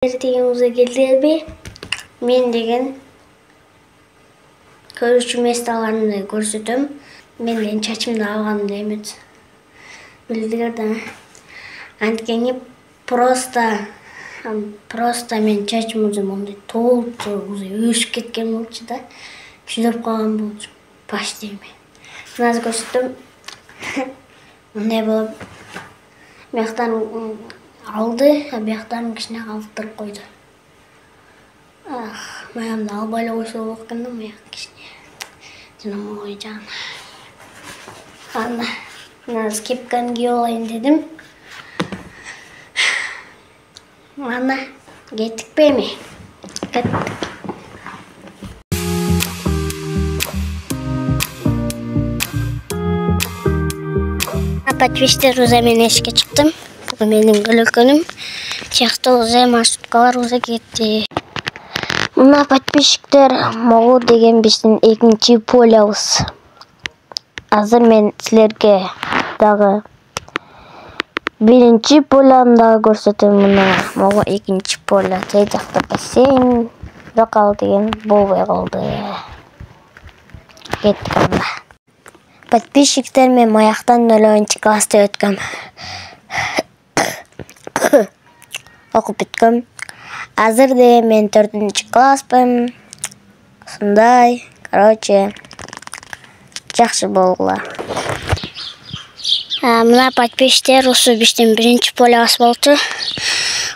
Дегеніңізге келдіңізбе? Мен деген көрүүчү месталарымды көрсөтөм. Менден чачымды алган эмес. Билдиңер да. Анткени просто мен чачым мындай толту өсүп кеткен болчу да. Чыдап калган болчу. Почти эме. Назыр көрсөтөм. Мындай болуп. Мыяктан алды, а бияктан кичине калтырып койду. Маямды албай эле койсо болот экен да, мыяк кичине. Жана ой жан. Азыр кепканы кийип алайын дедим. Ана кеттикпи эми? Кеттик. Подписчиктер уже мен эшикке чыктым. Бул менин көлөкөнүм. Чакта уже маршруткалар уже кетти. Мына подписчиктер, могу деген биздин экинчи полябыз. Азыр мен силерге дагы биринчи поляны дагы көрсөтөм. Мына могу экинчи поля. Тей жакта бассейн, бирок ал деген болбой калды. Кеттик анда. Подписчиктер, мен маяктан 0-нчы класста өткөм. Окуп бүткөм. Азыр да мен 4-нчы класспын. Ушундай, короче, жакшы болгула. Мына подписчиктер, ушу биздин биринчи полябыз болчу.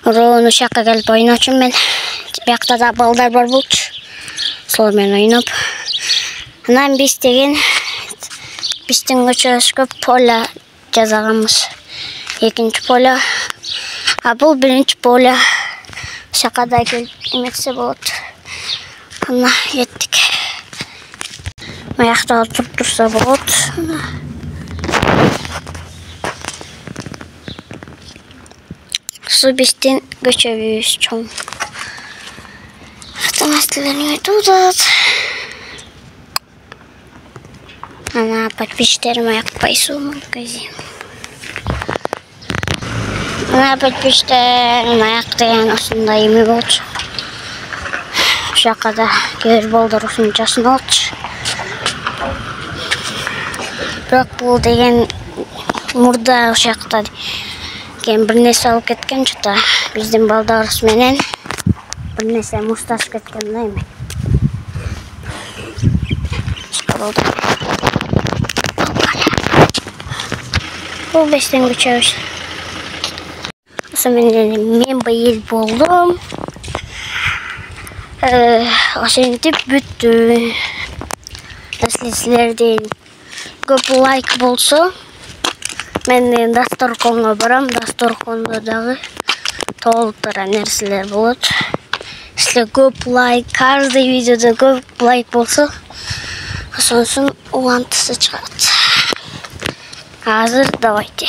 Ровно ушакка келип ойночумун мен. Биякта да балдар бар болчу. Сол менен ойноп. Анан биз деген биздин көчөбүзгө поля жасаганбыз. Экинчи поля. А бул биринчи поля. Ушакка да келип эметсе болот. Ана кеттик. Маякта отуруп турса болот. Су биздин көчөбүбүз чоң. Автомобилдерин өтүп. Ана подписчиктер маяк пайсуу магазин. Ана подписчиктер маяк деген ушундай эме болчу. Ушакка да кээ бир балдар ушунчасын алчу. Бирок бул деген мурда ушакта кен бир нерсе алып кеткен жата. Биздин балдарыбыз менен бир нерсе мушташып кеткен да эми. Бул биздин көчөбүз. Ошо менен мен быйыл болдум. Ошентип бүттү. Если силердин көп лайк болсо, мен дасторконго барам. Дасторкондо дагы толтура нерселер болот. Если көп лайк, каждый видеодо көп лайк болсо, ошонсун улантысы чыгат. Азыр давайте.